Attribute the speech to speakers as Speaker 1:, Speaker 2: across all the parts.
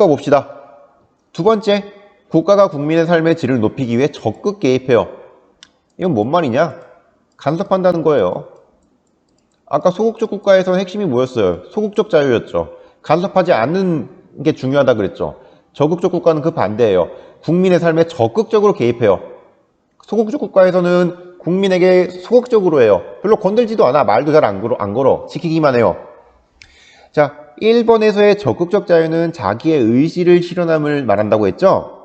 Speaker 1: 봅시다. 두 번째, 국가가 국민의 삶의 질을 높이기 위해 적극 개입해요. 이건 뭔 말이냐? 간섭한다는 거예요. 아까 소극적 국가에서 핵심이 뭐였어요? 소극적 자유였죠. 간섭하지 않는 게 중요하다 그랬죠. 적극적 국가는 그 반대예요. 국민의 삶에 적극적으로 개입해요. 소극적 국가에서는 국민에게 소극적으로 해요. 별로 건들지도 않아. 말도 잘 안 걸어. 지키기만 해요. 자, 1번에서의 적극적 자유는 자기의 의지를 실현함을 말한다고 했죠?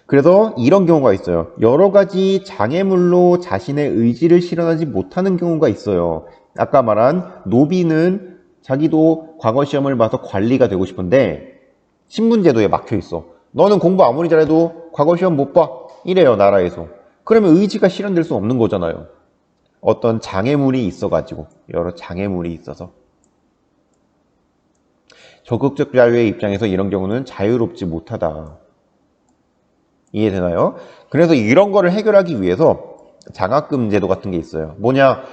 Speaker 1: 그래서 이런 경우가 있어요. 여러 가지 장애물로 자신의 의지를 실현하지 못하는 경우가 있어요. 아까 말한 노비는 자기도 과거 시험을 봐서 관리가 되고 싶은데 신분제도에 막혀 있어. 너는 공부 아무리 잘해도 과거 시험 못 봐. 이래요, 나라에서. 그러면 의지가 실현될 수 없는 거잖아요. 어떤 장애물이 있어가지고, 여러 장애물이 있어서. 적극적 자유의 입장에서 이런 경우는 자유롭지 못하다. 이해되나요? 그래서 이런 거를 해결하기 위해서 장학금 제도 같은 게 있어요. 뭐냐?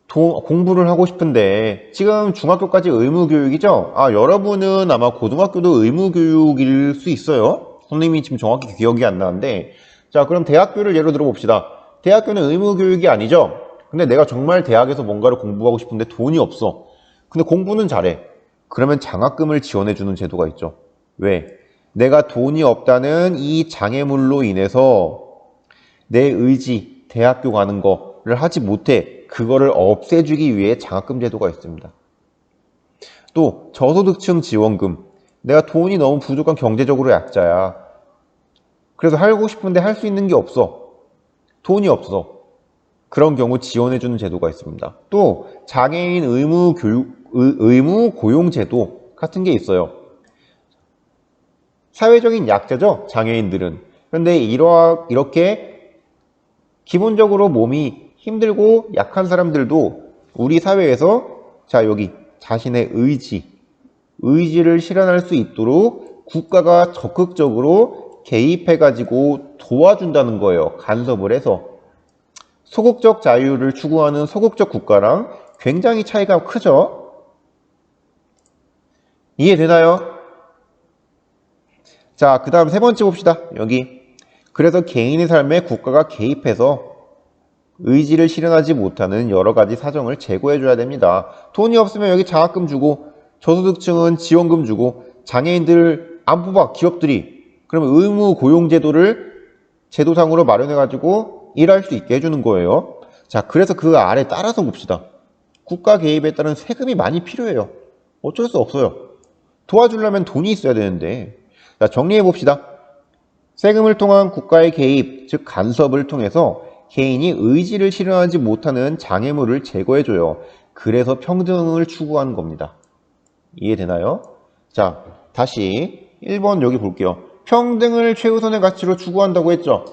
Speaker 1: 공부를 하고 싶은데 지금 중학교까지 의무교육이죠? 여러분은 아마 고등학교도 의무교육일 수 있어요. 선생님이 지금 정확히 기억이 안 나는데, 자, 그럼 대학교를 예로 들어 봅시다. 대학교는 의무교육이 아니죠? 근데 내가 정말 대학에서 뭔가를 공부하고 싶은데 돈이 없어. 근데 공부는 잘해. 그러면 장학금을 지원해주는 제도가 있죠. 왜? 내가 돈이 없다는 이 장애물로 인해서 내 의지, 대학교 가는 거를 하지 못해. 그거를 없애주기 위해 장학금 제도가 있습니다. 또 저소득층 지원금. 내가 돈이 너무 부족한 경제적으로 약자야. 그래서 하고 싶은데 할 수 있는 게 없어. 돈이 없어. 그런 경우 지원해주는 제도가 있습니다. 또 장애인 의무 고용 제도 같은 게 있어요. 사회적인 약자죠, 장애인들은. 그런데 이렇게 기본적으로 몸이 힘들고 약한 사람들도 우리 사회에서 자, 여기 자신의 의지를 실현할 수 있도록 국가가 적극적으로 개입해가지고 도와준다는 거예요. 간섭을 해서. 소극적 자유를 추구하는 소극적 국가랑 굉장히 차이가 크죠? 이해되나요? 자, 그 다음 세 번째 봅시다. 여기. 그래서 개인의 삶에 국가가 개입해서 의지를 실현하지 못하는 여러 가지 사정을 제고해줘야 됩니다. 돈이 없으면 여기 장학금 주고, 저소득층은 지원금 주고, 장애인들 안 뽑아, 기업들이. 그러면 의무 고용제도를 제도상으로 마련해가지고 일할 수 있게 해주는 거예요. 자, 그래서 그 아래 따라서 봅시다. 국가 개입에 따른 세금이 많이 필요해요. 어쩔 수 없어요. 도와주려면 돈이 있어야 되는데. 자, 정리해 봅시다. 세금을 통한 국가의 개입, 즉 간섭을 통해서 개인이 의지를 실현하지 못하는 장애물을 제거해줘요. 그래서 평등을 추구하는 겁니다. 이해되나요? 자, 다시 1번 여기 볼게요. 평등을 최우선의 가치로 추구한다고 했죠.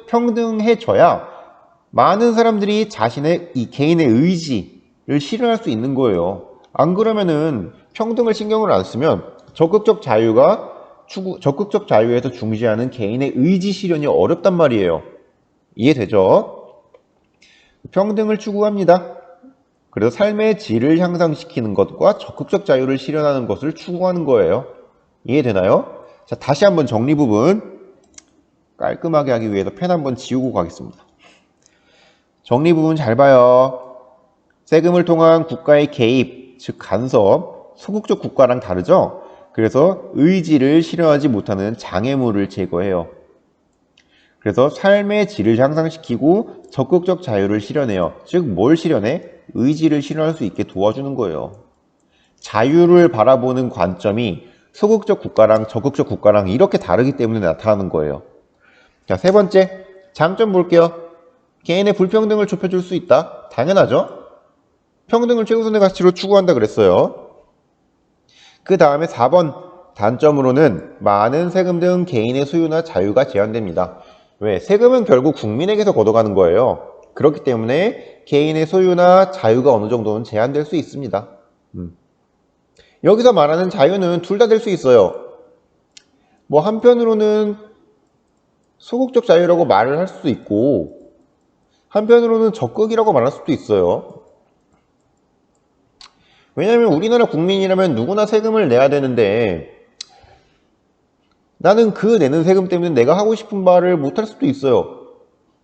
Speaker 1: 평등해져야 많은 사람들이 자신의 이 개인의 의지를 실현할 수 있는 거예요. 안 그러면은 평등을 신경을 안 쓰면 적극적 자유에서 중시하는 개인의 의지 실현이 어렵단 말이에요. 이해되죠? 평등을 추구합니다. 그래서 삶의 질을 향상시키는 것과 적극적 자유를 실현하는 것을 추구하는 거예요. 이해되나요? 자, 다시 한번 정리 부분 깔끔하게 하기 위해서 펜 한번 지우고 가겠습니다. 정리 부분 잘 봐요. 세금을 통한 국가의 개입, 즉 간섭, 소극적 국가랑 다르죠? 그래서 의지를 실현하지 못하는 장애물을 제거해요. 그래서 삶의 질을 향상시키고 적극적 자유를 실현해요. 즉 뭘 실현해? 의지를 실현할 수 있게 도와주는 거예요. 자유를 바라보는 관점이 소극적 국가랑 적극적 국가랑 이렇게 다르기 때문에 나타나는 거예요. 자, 세 번째, 장점 볼게요. 개인의 불평등을 좁혀줄 수 있다. 당연하죠. 평등을 최우선의 가치로 추구한다 그랬어요. 그 다음에 4번, 단점으로는 많은 세금 등 개인의 소유나 자유가 제한됩니다. 왜? 세금은 결국 국민에게서 걷어가는 거예요. 그렇기 때문에 개인의 소유나 자유가 어느 정도는 제한될 수 있습니다. 여기서 말하는 자유는 둘 다 될 수 있어요. 뭐 한편으로는 소극적 자유라고 말을 할 수도 있고 한편으로는 적극이라고 말할 수도 있어요. 왜냐하면 우리나라 국민이라면 누구나 세금을 내야 되는데 나는 그 내는 세금 때문에 내가 하고 싶은 말을 못할 수도 있어요.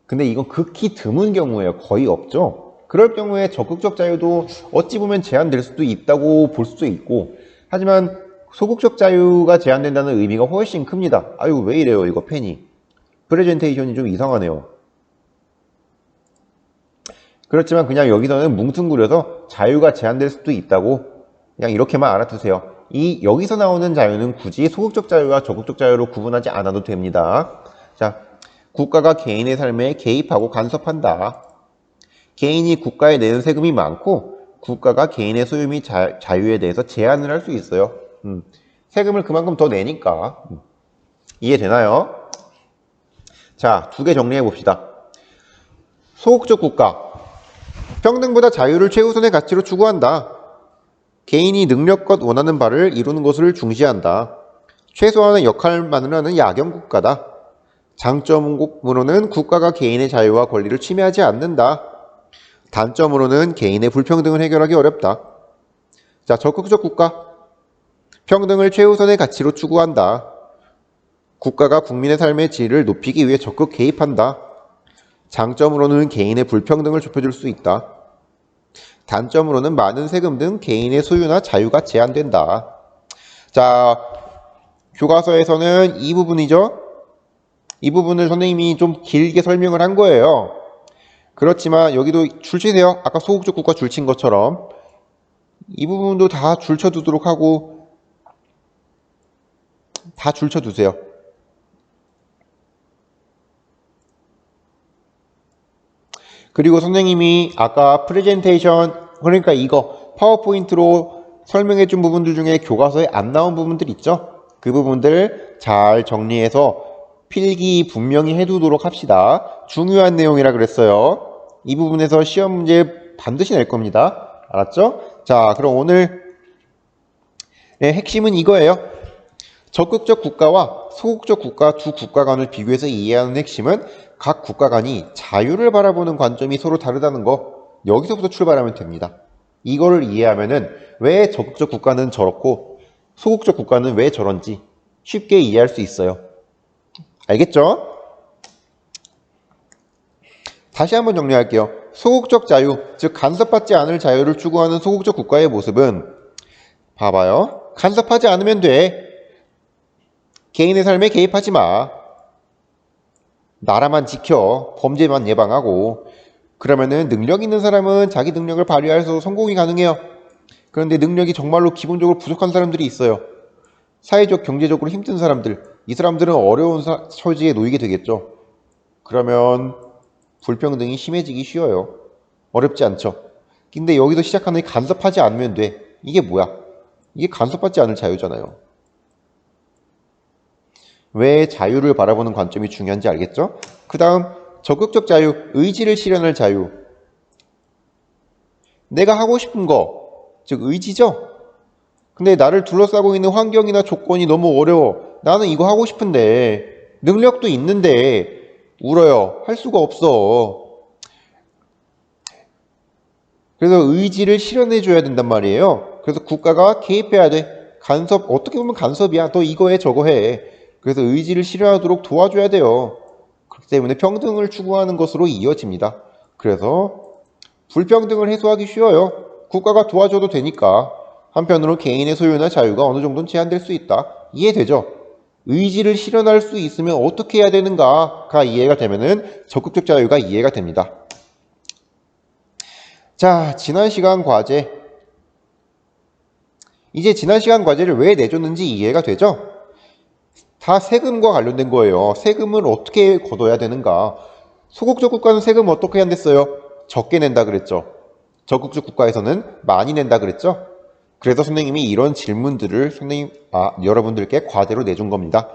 Speaker 1: 근데 이건 극히 드문 경우예요. 거의 없죠. 그럴 경우에 적극적 자유도 어찌 보면 제한될 수도 있다고 볼 수도 있고, 하지만 소극적 자유가 제한된다는 의미가 훨씬 큽니다. 아유, 왜 이래요 이거 펜이. 프레젠테이션이 좀 이상하네요. 그렇지만 그냥 여기서는 뭉뚱그려서 자유가 제한될 수도 있다고 그냥 이렇게만 알아두세요. 여기서 나오는 자유는 굳이 소극적 자유와 적극적 자유로 구분하지 않아도 됩니다. 자, 국가가 개인의 삶에 개입하고 간섭한다. 개인이 국가에 내는 세금이 많고 국가가 개인의 소유 및 자유에 대해서 제한을 할 수 있어요. 세금을 그만큼 더 내니까. 이해되나요? 자, 두 개 정리해 봅시다. 소극적 국가. 평등보다 자유를 최우선의 가치로 추구한다. 개인이 능력껏 원하는 바를 이루는 것을 중시한다. 최소한의 역할만을 하는 야경 국가다. 장점으로는 국가가 개인의 자유와 권리를 침해하지 않는다. 단점으로는 개인의 불평등을 해결하기 어렵다. 자, 적극적 국가. 평등을 최우선의 가치로 추구한다. 국가가 국민의 삶의 질을 높이기 위해 적극 개입한다. 장점으로는 개인의 불평등을 좁혀줄 수 있다. 단점으로는 많은 세금 등 개인의 소유나 자유가 제한된다. 자, 교과서에서는 이 부분이죠. 이 부분을 선생님이 좀 길게 설명을 한 거예요. 그렇지만 여기도 줄치세요. 아까 소극적 국가 줄친 것처럼 이 부분도 다 줄쳐두도록 하고 다 줄쳐두세요. 그리고 선생님이 아까 프레젠테이션, 그러니까 이거 파워포인트로 설명해 준 부분들 중에 교과서에 안 나온 부분들 있죠? 그 부분들 잘 정리해서 필기 분명히 해두도록 합시다. 중요한 내용이라 그랬어요. 이 부분에서 시험 문제 반드시 낼 겁니다. 알았죠? 자, 그럼 오늘 핵심은 이거예요. 적극적 국가와 소극적 국가 두 국가 간을 비교해서 이해하는 핵심은 각 국가 간이 자유를 바라보는 관점이 서로 다르다는 거, 여기서부터 출발하면 됩니다. 이거를 이해하면은 왜 적극적 국가는 저렇고 소극적 국가는 왜 저런지 쉽게 이해할 수 있어요. 알겠죠? 다시 한번 정리할게요. 소극적 자유, 즉 간섭받지 않을 자유를 추구하는 소극적 국가의 모습은 봐봐요. 간섭하지 않으면 돼. 개인의 삶에 개입하지 마. 나라만 지켜. 범죄만 예방하고. 그러면은 능력 있는 사람은 자기 능력을 발휘해서 성공이 가능해요. 그런데 능력이 정말로 기본적으로 부족한 사람들이 있어요. 사회적, 경제적으로 힘든 사람들. 이 사람들은 어려운 처지에 놓이게 되겠죠. 그러면 불평등이 심해지기 쉬워요. 어렵지 않죠. 근데 여기서 시작하는 간섭하지 않으면 돼. 이게 뭐야? 이게 간섭받지 않을 자유잖아요. 왜 자유를 바라보는 관점이 중요한지 알겠죠? 그 다음 적극적 자유, 의지를 실현할 자유. 내가 하고 싶은 거, 즉 의지죠? 근데 나를 둘러싸고 있는 환경이나 조건이 너무 어려워. 나는 이거 하고 싶은데 능력도 있는데 울어요. 할 수가 없어. 그래서 의지를 실현해 줘야 된단 말이에요. 그래서 국가가 개입해야 돼. 간섭, 어떻게 보면 간섭이야. 너 이거 해 저거 해. 그래서 의지를 실현하도록 도와줘야 돼요. 그렇기 때문에 평등을 추구하는 것으로 이어집니다. 그래서 불평등을 해소하기 쉬워요. 국가가 도와줘도 되니까. 한편으로 개인의 소유나 자유가 어느 정도는 제한될 수 있다. 이해되죠? 의지를 실현할 수 있으면 어떻게 해야 되는가가 이해가 되면은 적극적 자유가 이해가 됩니다. 자, 지난 시간 과제. 이제 지난 시간 과제를 왜 내줬는지 이해가 되죠? 다 세금과 관련된 거예요. 세금을 어떻게 걷어야 되는가? 소극적 국가는 세금 어떻게 안 됐어요? 적게 낸다 그랬죠. 적극적 국가에서는 많이 낸다 그랬죠. 그래서 선생님이 이런 질문들을 여러분들께 과제로 내준 겁니다.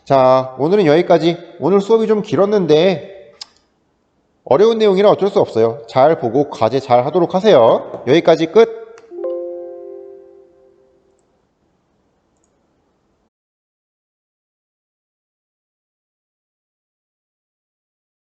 Speaker 1: 자, 오늘은 여기까지. 오늘 수업이 좀 길었는데 어려운 내용이라 어쩔 수 없어요. 잘 보고 과제 잘 하도록 하세요. 여기까지 끝.